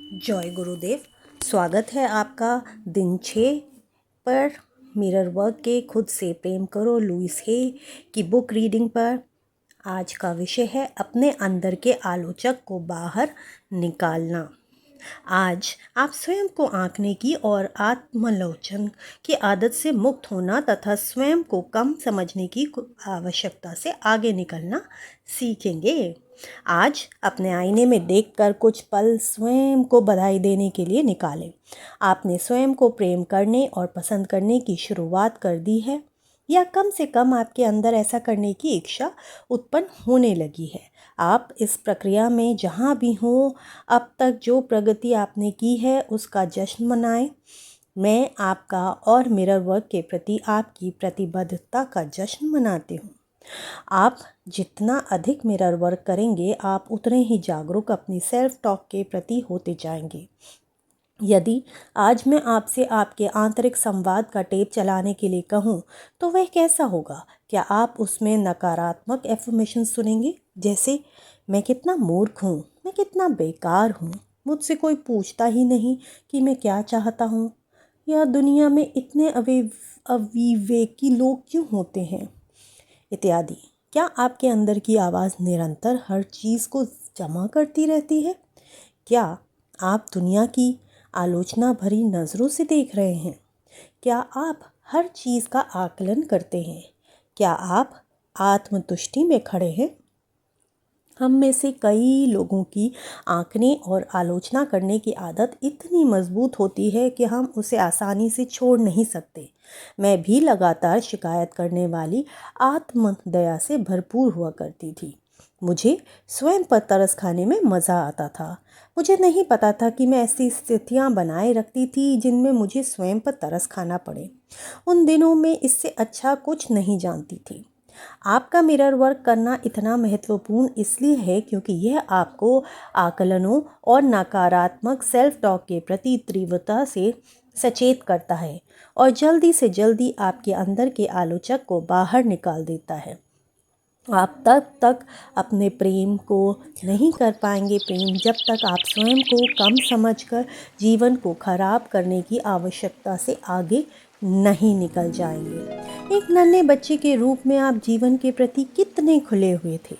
जय गुरुदेव। स्वागत है आपका दिन 6 पर मिरर वर्क के खुद से प्रेम करो लुइस हे की बुक रीडिंग पर। आज का विषय है अपने अंदर के आलोचक को बाहर निकालना। आज आप स्वयं को आंकने की और आत्मालोचन की आदत से मुक्त होना तथा स्वयं को कम समझने की आवश्यकता से आगे निकलना सीखेंगे। आज अपने आईने में देखकर कुछ पल स्वयं को बधाई देने के लिए निकालें। आपने स्वयं को प्रेम करने और पसंद करने की शुरुआत कर दी है, या कम से कम आपके अंदर ऐसा करने की इच्छा उत्पन्न होने लगी है। आप इस प्रक्रिया में जहाँ भी हों, अब तक जो प्रगति आपने की है उसका जश्न मनाएं। मैं आपका और मिरर वर्क के प्रति आपकी प्रतिबद्धता का जश्न मनाती हूँ। आप जितना अधिक मिरर वर्क करेंगे, आप उतने ही जागरूक अपनी सेल्फ टॉक के प्रति होते जाएंगे। यदि आज मैं आपसे आपके आंतरिक संवाद का टेप चलाने के लिए कहूँ, तो वह कैसा होगा? क्या आप उसमें नकारात्मक एफर्मेशन सुनेंगे, जैसे मैं कितना मूर्ख हूँ, मैं कितना बेकार हूँ, मुझसे कोई पूछता ही नहीं कि मैं क्या चाहता हूँ, या दुनिया में इतने अविवेकी लोग क्यों होते हैं, इत्यादि। क्या आपके अंदर की आवाज़ निरंतर हर चीज़ को जमा करती रहती है? क्या आप दुनिया की आलोचना भरी नज़रों से देख रहे हैं? क्या आप हर चीज़ का आकलन करते हैं? क्या आप आत्मतुष्टि में खड़े हैं? हम में से कई लोगों की आंकने और आलोचना करने की आदत इतनी मजबूत होती है कि हम उसे आसानी से छोड़ नहीं सकते। मैं भी लगातार शिकायत करने वाली आत्मदया से भरपूर हुआ करती थी। मुझे स्वयं पर तरस खाने में मज़ा आता था। मुझे नहीं पता था कि मैं ऐसी स्थितियां बनाए रखती थी जिनमें मुझे स्वयं पर तरस खाना पड़े। उन दिनों में इससे अच्छा कुछ नहीं जानती थी। आपका मिरर वर्क करना इतना महत्वपूर्ण इसलिए है क्योंकि यह आपको आकलनों और नकारात्मक सेल्फ टॉक के प्रति तीव्रता से सचेत करता है और जल्दी से जल्दी आपके अंदर के आलोचक को बाहर निकाल देता है। आप तब तक अपने प्रेम को नहीं कर पाएंगे प्रेम जब तक आप स्वयं को कम समझकर जीवन को खराब करने की आवश्यकता से आगे नहीं निकल जाएंगे। एक नन्हे बच्चे के रूप में आप जीवन के प्रति कितने खुले हुए थे।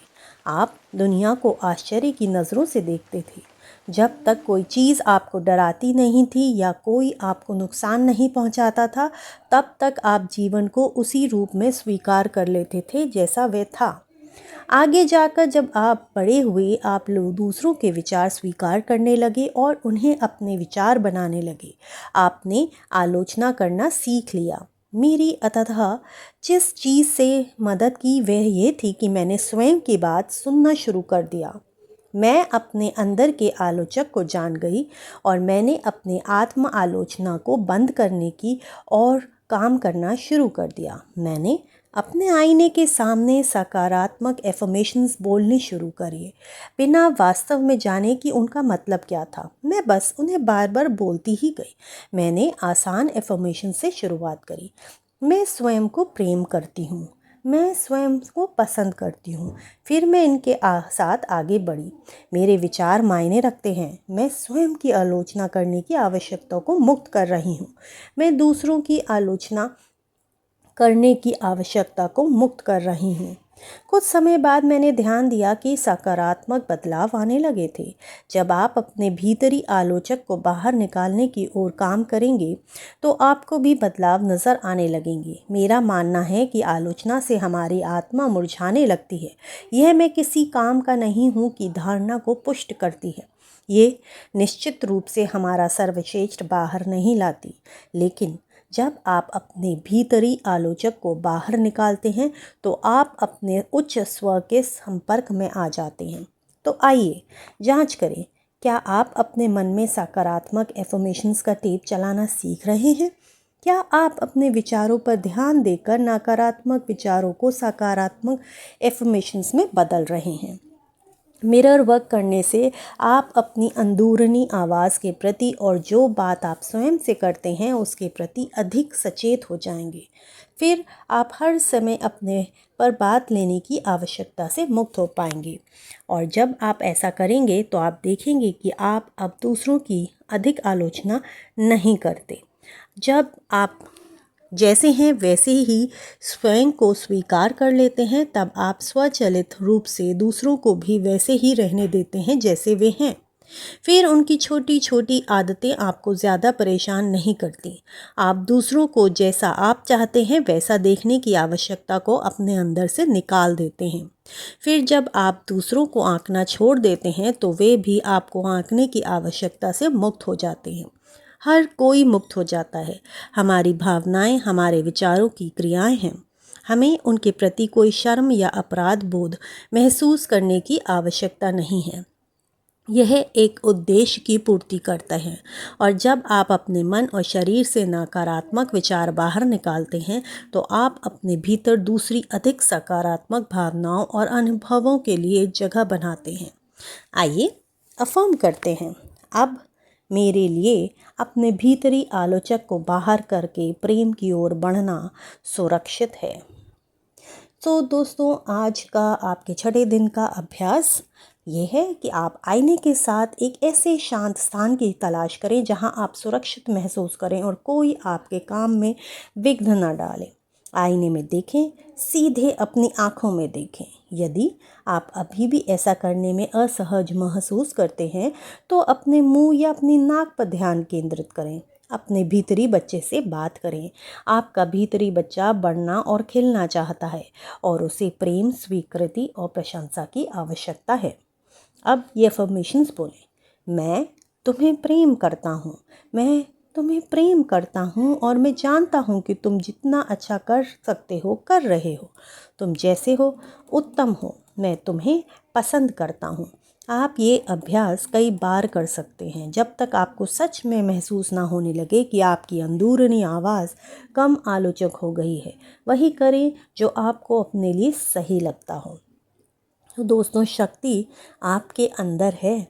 आप दुनिया को आश्चर्य की नज़रों से देखते थे। जब तक कोई चीज़ आपको डराती नहीं थी या कोई आपको नुकसान नहीं पहुंचाता था, तब तक आप जीवन को उसी रूप में स्वीकार कर लेते थे जैसा वह था। आगे जाकर जब आप बड़े हुए, आप लोग दूसरों के विचार स्वीकार करने लगे और उन्हें अपने विचार बनाने लगे। आपने आलोचना करना सीख लिया। मेरी अतः जिस चीज़ से मदद की वह ये थी कि मैंने स्वयं की बात सुनना शुरू कर दिया। मैं अपने अंदर के आलोचक को जान गई और मैंने अपने आत्म आलोचना को बंद करने की और काम करना शुरू कर दिया। मैंने अपने आईने के सामने सकारात्मक एफर्मेशंस बोलने शुरू करिए, बिना वास्तव में जाने कि उनका मतलब क्या था। मैं बस उन्हें बार बार बोलती ही गई। मैंने आसान एफर्मेशन से शुरुआत करी। मैं स्वयं को प्रेम करती हूँ, मैं स्वयं को पसंद करती हूँ। फिर मैं इनके साथ आगे बढ़ी। मेरे विचार मायने रखते हैं। मैं स्वयं की आलोचना करने की आवश्यकता को मुक्त कर रही हूँ। मैं दूसरों की आलोचना करने की आवश्यकता को मुक्त कर रही हूँ। कुछ समय बाद मैंने ध्यान दिया कि सकारात्मक बदलाव आने लगे थे। जब आप अपने भीतरी आलोचक को बाहर निकालने की ओर काम करेंगे, तो आपको भी बदलाव नज़र आने लगेंगे। मेरा मानना है कि आलोचना से हमारी आत्मा मुरझाने लगती है। यह मैं किसी काम का नहीं हूँ की धारणा को पुष्ट करती है। ये निश्चित रूप से हमारा सर्वश्रेष्ठ बाहर नहीं लाती, लेकिन जब आप अपने भीतरी आलोचक को बाहर निकालते हैं, तो आप अपने उच्च स्व के संपर्क में आ जाते हैं। तो आइए जांच करें, क्या आप अपने मन में सकारात्मक एफर्मेशंस का टेप चलाना सीख रहे हैं? क्या आप अपने विचारों पर ध्यान देकर नकारात्मक विचारों को सकारात्मक एफर्मेशंस में बदल रहे हैं? मिरर वर्क करने से आप अपनी अंदरूनी आवाज़ के प्रति और जो बात आप स्वयं से करते हैं उसके प्रति अधिक सचेत हो जाएंगे। फिर आप हर समय अपने पर बात लेने की आवश्यकता से मुक्त हो पाएंगे। और जब आप ऐसा करेंगे तो आप देखेंगे कि आप अब दूसरों की अधिक आलोचना नहीं करते। जब आप जैसे हैं वैसे ही स्वयं को स्वीकार कर लेते हैं, तब आप स्वचालित रूप से दूसरों को भी वैसे ही रहने देते हैं जैसे वे हैं। फिर उनकी छोटी छोटी आदतें आपको ज़्यादा परेशान नहीं करती। आप दूसरों को जैसा आप चाहते हैं वैसा देखने की आवश्यकता को अपने अंदर से निकाल देते हैं। फिर जब आप दूसरों को आंकना छोड़ देते हैं तो वे भी आपको आंकने की आवश्यकता से मुक्त हो जाते हैं। हर कोई मुक्त हो जाता है। हमारी भावनाएं हमारे विचारों की क्रियाएं हैं। हमें उनके प्रति कोई शर्म या अपराध बोध महसूस करने की आवश्यकता नहीं है। यह एक उद्देश्य की पूर्ति करता है। और जब आप अपने मन और शरीर से नकारात्मक विचार बाहर निकालते हैं तो आप अपने भीतर दूसरी अधिक सकारात्मक भावनाओं और अनुभवों के लिए जगह बनाते हैं। आइए अफर्म करते हैं, अब मेरे लिए अपने भीतरी आलोचक को बाहर करके प्रेम की ओर बढ़ना सुरक्षित है। तो दोस्तों, आज का आपके छठे दिन का अभ्यास ये है कि आप आईने के साथ एक ऐसे शांत स्थान की तलाश करें जहां आप सुरक्षित महसूस करें और कोई आपके काम में विघ्न न डाले। आईने में देखें, सीधे अपनी आँखों में देखें। यदि आप अभी भी ऐसा करने में असहज महसूस करते हैं तो अपने मुंह या अपनी नाक पर ध्यान केंद्रित करें। अपने भीतरी बच्चे से बात करें। आपका भीतरी बच्चा बढ़ना और खिलना चाहता है और उसे प्रेम, स्वीकृति और प्रशंसा की आवश्यकता है। अब ये अफर्मेशंस बोलें, मैं तुम्हें प्रेम करता हूँ, मैं तुम्हें प्रेम करता हूँ और मैं जानता हूँ कि तुम जितना अच्छा कर सकते हो कर रहे हो। तुम जैसे हो उत्तम हो, मैं तुम्हें पसंद करता हूँ। आप ये अभ्यास कई बार कर सकते हैं जब तक आपको सच में महसूस ना होने लगे कि आपकी अंदरूनी आवाज़ कम आलोचक हो गई है। वही करें जो आपको अपने लिए सही लगता हो। तो दोस्तों, शक्ति आपके अंदर है।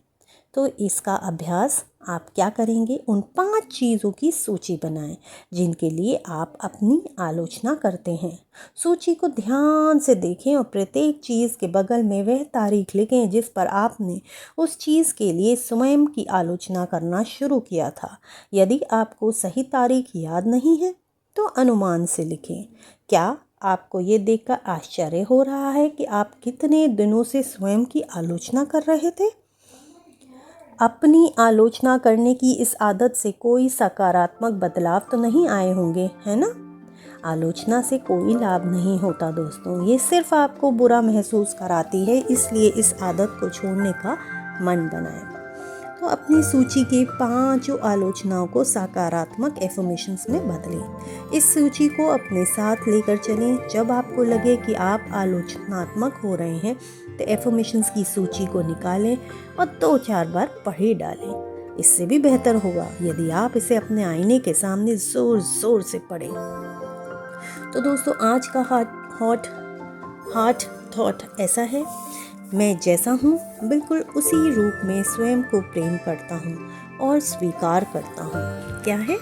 तो इसका अभ्यास आप क्या करेंगे, उन 5 चीज़ों की सूची बनाएं जिनके लिए आप अपनी आलोचना करते हैं। सूची को ध्यान से देखें और प्रत्येक चीज़ के बगल में वह तारीख लिखें जिस पर आपने उस चीज़ के लिए स्वयं की आलोचना करना शुरू किया था। यदि आपको सही तारीख याद नहीं है तो अनुमान से लिखें। क्या आपको ये देखकर आश्चर्य हो रहा है कि आप कितने दिनों से स्वयं की आलोचना कर रहे थे? अपनी आलोचना करने की इस आदत से कोई सकारात्मक बदलाव तो नहीं आए होंगे, है ना? आलोचना से कोई लाभ नहीं होता दोस्तों, ये सिर्फ आपको बुरा महसूस कराती है। इसलिए इस आदत को छोड़ने का मन बनाएं। तो अपनी सूची के 5 आलोचनाओं को सकारात्मक एफर्मेशंस में बदलें। इस सूची को अपने साथ लेकर चलें। जब आपको लगे कि आप आलोचनात्मक हो रहे हैं तो एफर्मेशंस की सूची को निकालें और 2-4 बार पढ़ ही डालें। इससे भी बेहतर होगा यदि आप इसे अपने आईने के सामने ज़ोर ज़ोर से पढ़ें। तो दोस्तों, आज का हॉट थॉट ऐसा है, मैं जैसा हूँ बिल्कुल उसी रूप में स्वयं को प्रेम करता हूँ और स्वीकार करता हूँ। क्या है?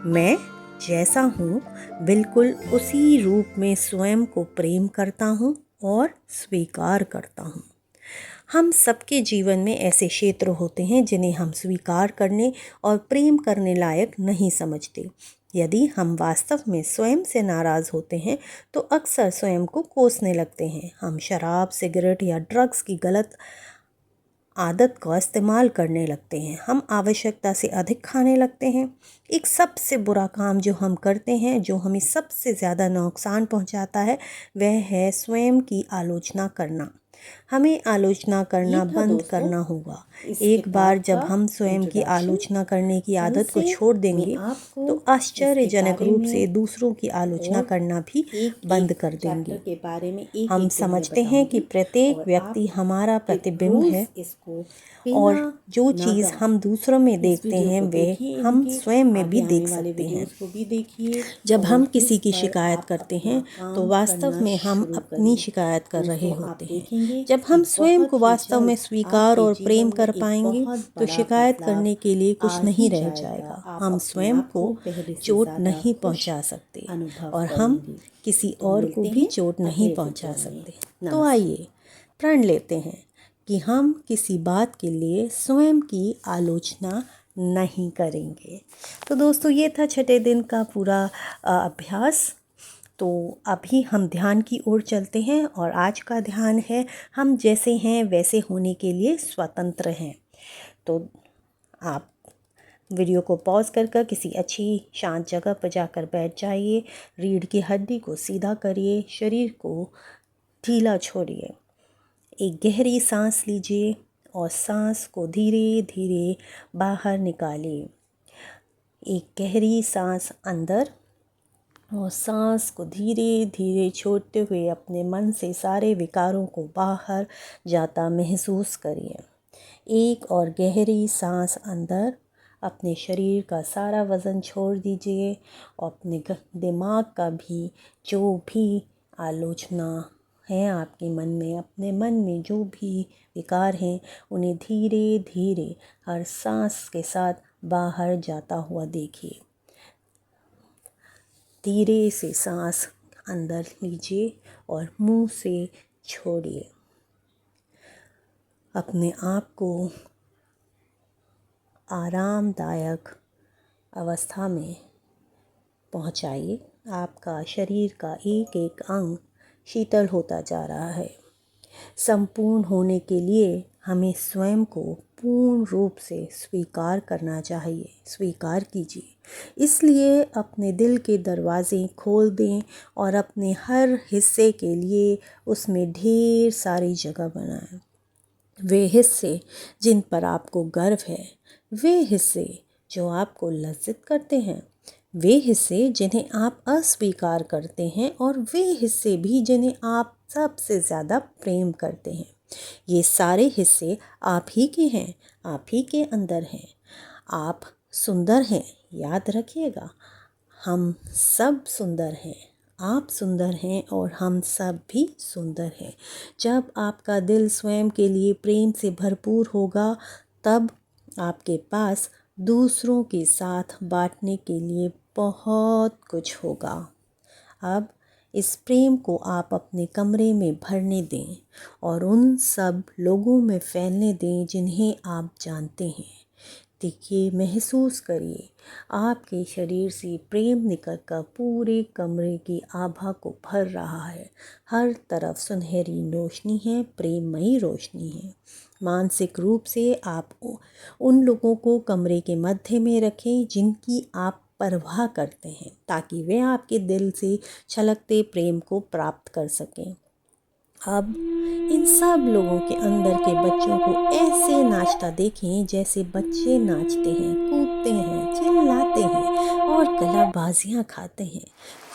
मैं जैसा हूँ बिल्कुल उसी रूप में स्वयं को प्रेम करता हूँ और स्वीकार करता हूँ। हम सबके जीवन में ऐसे क्षेत्र होते हैं जिन्हें हम स्वीकार करने और प्रेम करने लायक नहीं समझते। यदि हम वास्तव में स्वयं से नाराज़ होते हैं तो अक्सर स्वयं को कोसने लगते हैं। हम शराब, सिगरेट या ड्रग्स की गलत आदत का इस्तेमाल करने लगते हैं। हम आवश्यकता से अधिक खाने लगते हैं। एक सबसे बुरा काम जो हम करते हैं, जो हमें सबसे ज़्यादा नुकसान पहुंचाता है, वह है स्वयं की आलोचना करना। हमें आलोचना करना बंद करना होगा। एक बार जब हम स्वयं की आलोचना करने की आदत को छोड़ देंगे तो आश्चर्यजनक रूप से दूसरों की आलोचना करना भी बंद कर देंगे। हम समझते हैं कि प्रत्येक व्यक्ति हमारा प्रतिबिंब है और जो चीज़ हम दूसरों में देखते हैं वे हम स्वयं में भी देख सकते हैं। जब हम किसी की शिकायत करते हैं तो वास्तव में हम अपनी शिकायत कर रहे होते हैं। जब हम स्वयं को वास्तव में स्वीकार और प्रेम कर पाएंगे तो शिकायत करने के लिए कुछ नहीं रह जाएगा। हम स्वयं को चोट नहीं पहुंचा सकते और हम किसी और को भी चोट नहीं पहुंचा सकते। तो आइए प्रण लेते हैं कि हम किसी बात के लिए स्वयं की आलोचना नहीं करेंगे। तो दोस्तों, ये था छठे दिन का पूरा अभ्यास। तो अभी हम ध्यान की ओर चलते हैं और आज का ध्यान है हम जैसे हैं वैसे होने के लिए स्वतंत्र हैं। तो आप वीडियो को पॉज कर किसी अच्छी शांत जगह पर जाकर बैठ जाइए। रीढ़ की हड्डी को सीधा करिए, शरीर को ढीला छोड़िए। एक गहरी सांस लीजिए और सांस को धीरे धीरे बाहर निकालिए। एक गहरी सांस अंदर और सांस को धीरे धीरे छोड़ते हुए अपने मन से सारे विकारों को बाहर जाता महसूस करिए। एक और गहरी सांस अंदर, अपने शरीर का सारा वज़न छोड़ दीजिए और अपने दिमाग का भी जो भी आलोचना है आपके मन में, अपने मन में जो भी विकार हैं उन्हें धीरे धीरे हर सांस के साथ बाहर जाता हुआ देखिए। धीरे से सांस अंदर लीजिए और मुंह से छोड़िए। अपने आप को आरामदायक अवस्था में पहुंचाइए। आपका शरीर का एक एक अंग शीतल होता जा रहा है। संपूर्ण होने के लिए हमें स्वयं को पूर्ण रूप से स्वीकार करना चाहिए। स्वीकार कीजिए। इसलिए अपने दिल के दरवाजे खोल दें और अपने हर हिस्से के लिए उसमें ढेर सारी जगह बनाएं। वे हिस्से जिन पर आपको गर्व है, वे हिस्से जो आपको लज्जित करते हैं, वे हिस्से जिन्हें आप अस्वीकार करते हैं और वे हिस्से भी जिन्हें आप सबसे ज़्यादा प्रेम करते हैं। ये सारे हिस्से आप ही के हैं, आप ही के अंदर हैं। आप सुंदर हैं, याद रखिएगा। हम सब सुंदर हैं, आप सुंदर हैं और हम सब भी सुंदर हैं। जब आपका दिल स्वयं के लिए प्रेम से भरपूर होगा तब आपके पास दूसरों के साथ बांटने के लिए बहुत कुछ होगा। अब इस प्रेम को आप अपने कमरे में भरने दें और उन सब लोगों में फैलने दें जिन्हें आप जानते हैं। देखिए, महसूस करिए, आपके शरीर से प्रेम निकलकर पूरे कमरे की आभा को भर रहा है। हर तरफ सुनहरी रोशनी है, प्रेममयी रोशनी है। मानसिक रूप से आप उन लोगों को कमरे के मध्य में रखें जिनकी आप परवाह करते हैं, ताकि वे आपके दिल से छलकते प्रेम को प्राप्त कर सकें। अब इन सब लोगों के अंदर के बच्चों को ऐसे नाचता देखें जैसे बच्चे नाचते हैं, कूदते हैं, चिल्लाते हैं और कलाबाजियाँ खाते हैं,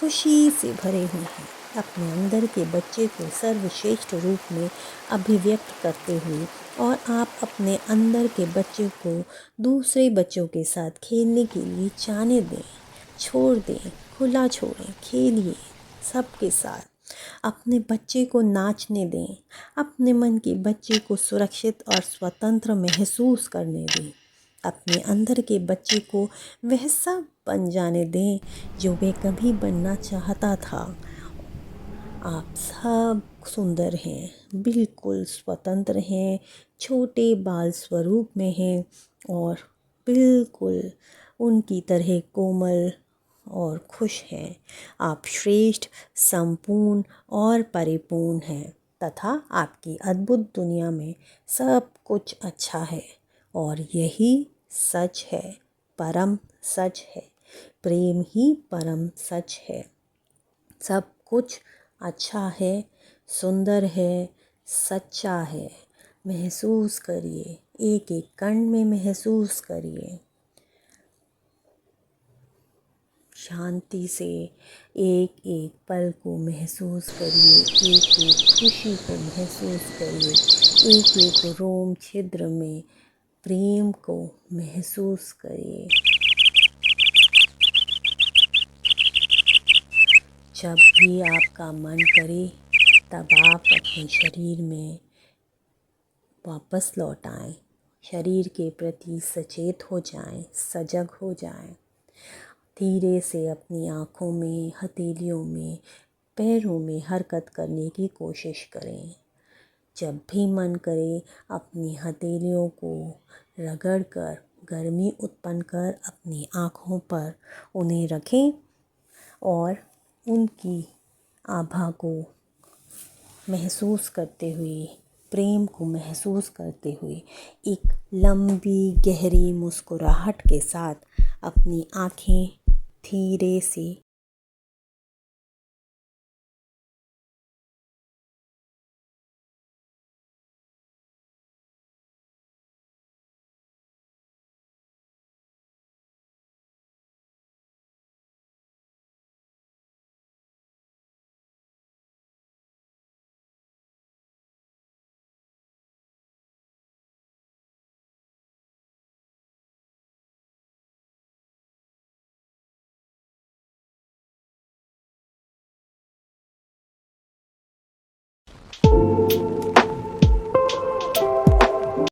खुशी से भरे हुए हैं। अपने अंदर के बच्चे को सर्वश्रेष्ठ रूप में अभिव्यक्त करते हुए और आप अपने अंदर के बच्चे को दूसरे बच्चों के साथ खेलने के लिए जाने दें, छोड़ दें, खुला छोड़ें, खेलिए सबके साथ। अपने बच्चे को नाचने दें, अपने मन के बच्चे को सुरक्षित और स्वतंत्र महसूस करने दें। अपने अंदर के बच्चे को वह सब बन जाने दें जो वे कभी बनना चाहता था। आप सब सुंदर हैं, बिल्कुल स्वतंत्र हैं, छोटे बाल स्वरूप में हैं और बिल्कुल उनकी तरह कोमल और खुश हैं। आप श्रेष्ठ, संपूर्ण और परिपूर्ण हैं तथा आपकी अद्भुत दुनिया में सब कुछ अच्छा है और यही सच है, परम सच है। प्रेम ही परम सच है। सब कुछ अच्छा है, सुंदर है, सच्चा है। महसूस करिए, एक एक कण में महसूस करिए। शांति से एक एक पल को महसूस करिए, एक एक खुशी को महसूस करिए, एक एक रोम छिद्र में प्रेम को महसूस करिए। जब भी आपका मन करे तब आप अपने शरीर में वापस लौट आएं, शरीर के प्रति सचेत हो जाएं, सजग हो जाएं। धीरे से अपनी आँखों में, हथेलियों में, पैरों में हरकत करने की कोशिश करें। जब भी मन करे अपनी हथेलियों को रगड़कर गर्मी उत्पन्न कर अपनी आँखों पर उन्हें रखें और उनकी आभा को महसूस करते हुए, प्रेम को महसूस करते हुए एक लंबी गहरी मुस्कुराहट के साथ अपनी आँखें धीरे से